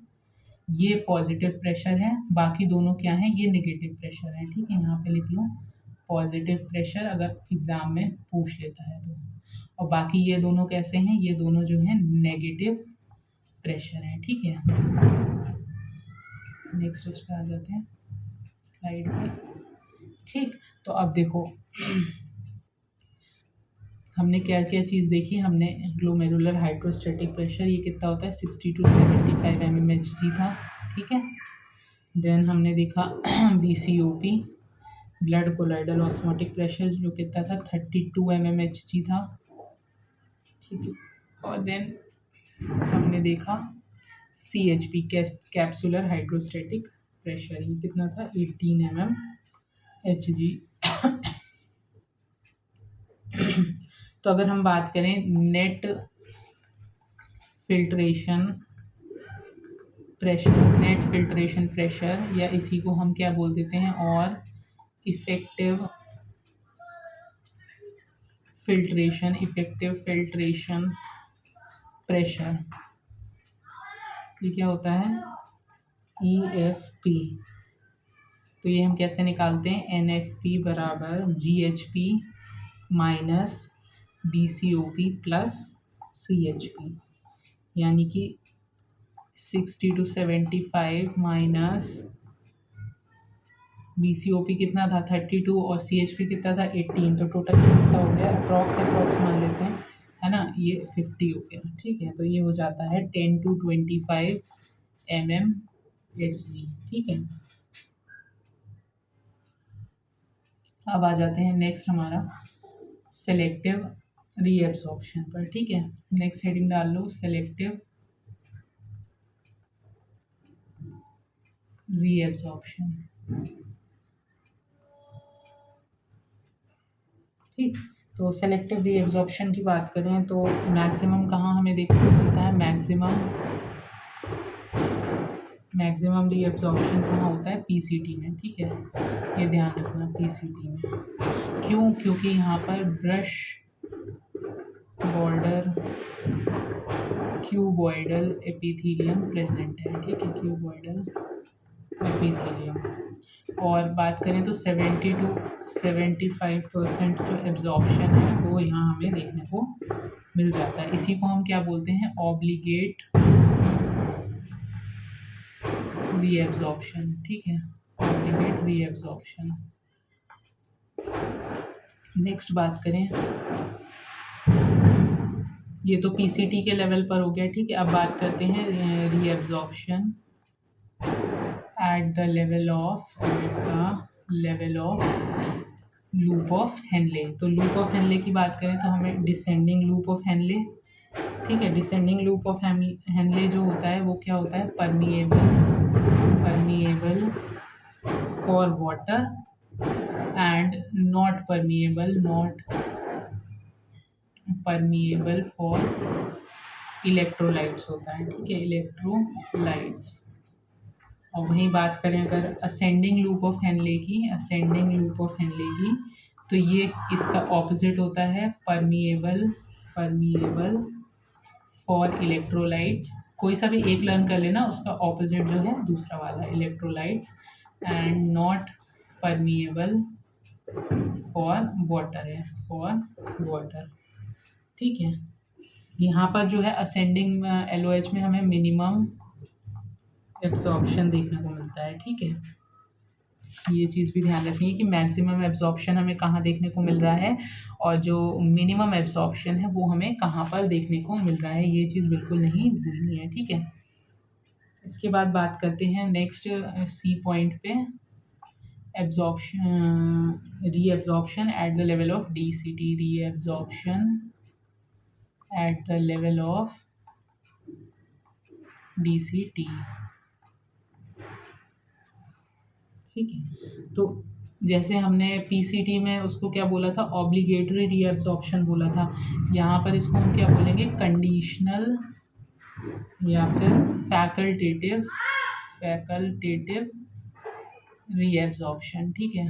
ये पॉजिटिव प्रेशर है। बाकी दोनों क्या हैं? ये नेगेटिव प्रेशर है, ठीक है। यहाँ पे लिख लो पॉजिटिव प्रेशर, अगर एग्ज़ाम में पूछ लेता है तो। और बाकी ये दोनों कैसे हैं? ये दोनों जो हैं नेगेटिव प्रेशर हैं, ठीक है। नेक्स्ट उस पर आ जाते हैं स्लाइड पे, ठीक। तो अब देखो हमने क्या क्या चीज़ देखी। हमने ग्लोमेरुलर हाइड्रोस्टैटिक प्रेशर, ये कितना होता है? 60 to 75 mmHg था, ठीक है। देन हमने देखा BCOP blood colloidal osmotic pressure, जो कितना था? 32 mmHg था, ठीक है। और देन हमने देखा CHP कैप्सुलर हाइड्रोस्टैटिक प्रेशर, ये कितना था? 18 mmHg। तो अगर हम बात करें नेट फिल्ट्रेशन प्रेशर, या इसी को हम क्या बोल देते हैं? और इफेक्टिव फिल्ट्रेशन प्रेशर, ये क्या होता है? EFP। तो ये हम कैसे निकालते हैं? NFP बराबर GHP minus BCOP plus CHP, यानी कि 60 to 75 माइनस BCOP कितना था? 32 और CHP कितना था? 18। तो टोटल कितना हो गया? अप्रॉक्स मान लेते हैं, है ना, ये 50 हो गया, ठीक है। तो ये हो जाता है 10 to 25 mmHg, ठीक है। अब आ जाते हैं नेक्स्ट हमारा सेलेक्टिव रीएब्सॉर्प्शन पर, ठीक है। नेक्स्ट हेडिंग डाल लो सेलेक्टिव रीएब्सॉर्प्शन, ठीक। तो सेलेक्टिव रीएब्सॉर्प्शन की बात करें तो मैक्सिमम कहाँ हमें देखने को मिलता है? मैक्सिमम रीएब्सॉर्प्शन कहाँ होता है? PCT में, ठीक है। ये ध्यान रखना, PCT में। क्यों? क्योंकि यहाँ पर brush border cuboidal epithelium present है, ठीक है, क्यूबॉइडल एपिथेलियम। और बात करें तो 70 to 75% जो एब्जॉर्प्शन है वो यहाँ हमें देखने को मिल जाता है। इसी को हम क्या बोलते हैं? ऑब्लिगेट रीएब्जॉर्प्शन, ठीक है, ऑब्लिगेट रीएब्जॉर्प्शन। नेक्स्ट बात करें, ये तो PCT के लेवल पर हो गया, ठीक है। अब बात करते हैं reabsorption at the level of loop of Henley. तो लूप ऑफ हेनले की बात करें तो हमें डिसेंडिंग लूप ऑफ हेनले, ठीक है। डिसेंडिंग लूप ऑफ हेनले जो होता है वो क्या होता है? Permeable for water and not permeable for electrolytes होता है, ठीक है, इलेक्ट्रोलाइट्स। और वहीं बात करें अगर असेंडिंग लूप ऑफ हेनले की, तो ये इसका ऑपोजिट होता है परमिएबल फॉर इलेक्ट्रोलाइट्स। कोई सा भी एक लर्न कर लेना, उसका ऑपोजिट जो है दूसरा वाला electrolytes. And not permeable for water, ठीक है। यहाँ पर जो है असेंडिंग LOH में हमें मिनिमम एब्जॉर्प्शन देखने को मिलता है। ठीक है, ये चीज़ भी ध्यान रखनी है कि मैक्सिमम एब्जॉर्प्शन हमें कहाँ देखने को मिल रहा है और जो मिनिमम एब्जॉर्प्शन है वो हमें कहाँ पर देखने को मिल रहा है, ये चीज़ बिल्कुल नहीं भूलनी है। ठीक है, इसके बाद बात करते हैं नेक्स्ट सी पॉइंट पे, absorption reabsorption at the level of DCT, reabsorption at the level of DCT। ठीक है, तो जैसे हमने PCT में उसको क्या बोला था, ऑब्लिगेटरी रीएब्जॉर्प्शन बोला था, यहाँ पर इसको हम क्या बोलेंगे, कंडीशनल या फिर फैकल्टेटिव रीएब्जॉर्प्शन। ठीक है,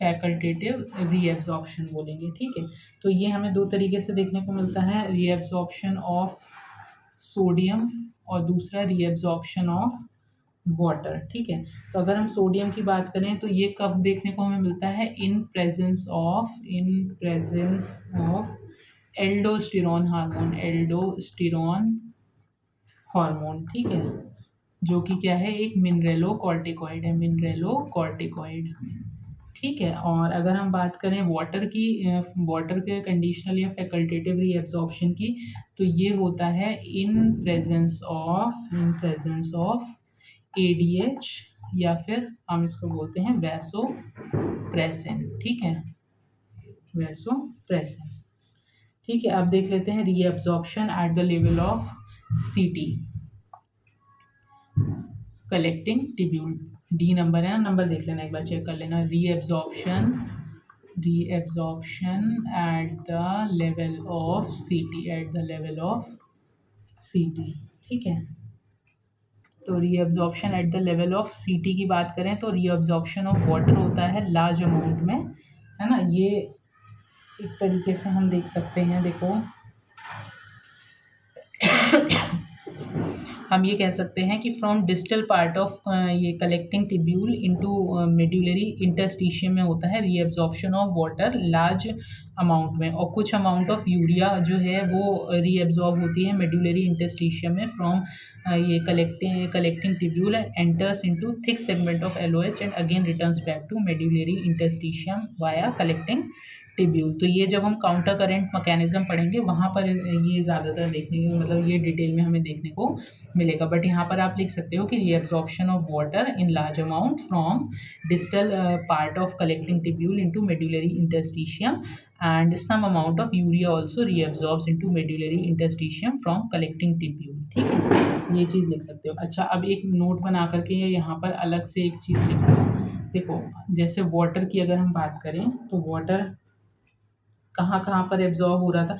फैकल्टेटिव रीएब्जॉर्प्शन बोलेंगे। ठीक है, तो ये हमें दो तरीके से देखने को मिलता है, रीएब्जॉर्प्शन ऑफ सोडियम और दूसरा रीएब्जॉर्प्शन ऑफ वाटर। ठीक है, तो अगर हम सोडियम की बात करें तो ये कब देखने को हमें मिलता है, in presence of aldosterone hormone. ठीक है, जो कि क्या है, एक मिनरेलोकॉर्टिकॉइड है, मिनरेलोकॉर्टिकॉइड। ठीक है, और अगर हम बात करें वाटर की, वाटर के कंडीशनल या फैकल्टेटिव रीएब्जॉर्प्शन की, तो ये होता है इन प्रेजेंस ऑफ ADH या फिर हम इसको बोलते हैं वैसोप्रेसिन। ठीक है, वैसोप्रेसिन। ठीक है, अब देख लेते हैं reabsorption at the level of CT, collecting tubule. D number है ना, नंबर देख लेना, एक बार चेक कर लेना। Reabsorption at the level of CT, ठीक है। तो reabsorption at the level of CT की बात करें तो रीअब्जॉर्प्शन ऑफ वाटर होता है लार्ज अमाउंट में, है ना। ये एक तरीके से हम देख सकते हैं, देखो हम ये कह सकते हैं कि फ्रॉम डिस्टल पार्ट ऑफ ये collecting tubule into medullary interstitium में होता है reabsorption of water large amount में, और कुछ अमाउंट ऑफ यूरिया जो है वो रीअब्जॉर्ब होती है मेड्यूलरी इंटरस्टिशियम में फ्रॉम ये collecting tubule enters into thick segment of LOH and again returns back to medullary interstitium via collecting tubule. तो ये जब हम काउंटर करेंट मैकेनिज्म पढ़ेंगे वहाँ पर ये ज़्यादातर देखने को, मतलब ये डिटेल में हमें देखने को मिलेगा। बट यहाँ पर आप लिख सकते हो कि reabsorption of water in large amount from distal part of collecting tubule into medullary interstitium and some amount of urea also reabsorbs into medullary interstitium from collecting tubule. ठीक है, ये चीज़ लिख सकते हो। अच्छा, अब एक नोट बना करके यहाँ पर अलग से एक चीज़ लिख लो। देखो, जैसे वाटर की अगर हम बात करें तो वाटर कहाँ कहाँ पर एब्जॉर्ब हो रहा था,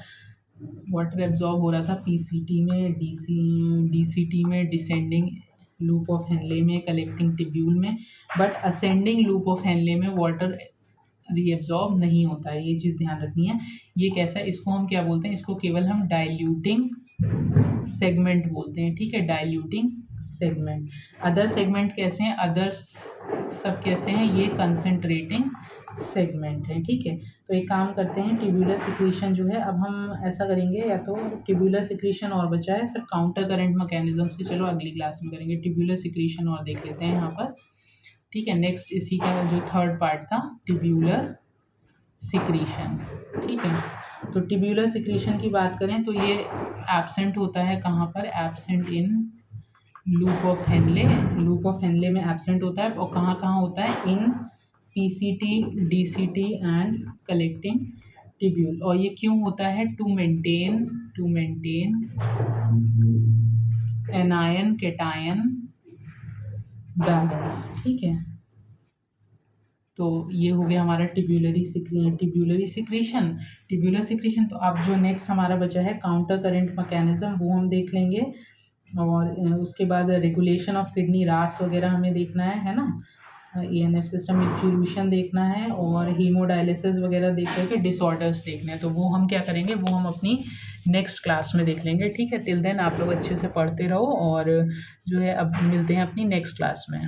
वाटर एब्जॉर्ब हो रहा था PCT में, DCT में, डिसेंडिंग लूप ऑफ हेनले में, कलेक्टिंग टिब्यूल में, but ascending loop of Henle में वाटर रीएब्जॉर्ब नहीं होता है, ये चीज़ ध्यान रखनी है। ये कैसा है, इसको हम क्या बोलते हैं, इसको केवल हम डाइल्यूटिंग सेगमेंट बोलते हैं। ठीक है, डाइल्यूटिंग सेगमेंट। अदर सेगमेंट कैसे हैं, अदर्स सब कैसे हैं, ये कंसंट्रेटिंग सेगमेंट है। ठीक है, तो एक काम करते हैं, ट्यूबुलर सिक्रीशन जो है, अब हम ऐसा करेंगे, या तो ट्यूबुलर सिक्रीशन और बचा है, फिर काउंटर करंट मैकेनिज्म से चलो अगली क्लास में करेंगे। ट्यूबुलर सिक्रीशन और देख लेते हैं यहाँ पर। ठीक है, नेक्स्ट इसी का जो थर्ड पार्ट था, ट्यूबुलर सिक्रीशन। ठीक है, तो ट्यूबुलर सिक्रीशन की बात करें तो ये एब्सेंट होता है कहाँ पर, absent in loop of Henle, loop of Henle में एब्सेंट होता है, और कहाँ कहाँ होता है, in PCT, DCT and collecting tubule. और ये क्यों होता है, to maintain anion cation balance. ठीक है, तो ये हो गया हमारा ट्यूबुलर सिक्रीशन। तो अब जो नेक्स्ट हमारा बचा है काउंटर करंट मैकेनिज्म, वो हम देख लेंगे, और उसके बाद रेगुलेशन ऑफ किडनी रास वगैरह हमें देखना है ना, ENF सिस्टम एक्चुएशन देखना है, और हीमोडायलिसिस वगैरह देख करके डिसऑर्डर्स देखने हैं। तो वो हम क्या करेंगे, वो हम अपनी नेक्स्ट क्लास में देख लेंगे। ठीक है, टिल देन आप लोग अच्छे से पढ़ते रहो, और जो है अब मिलते हैं अपनी नेक्स्ट क्लास में।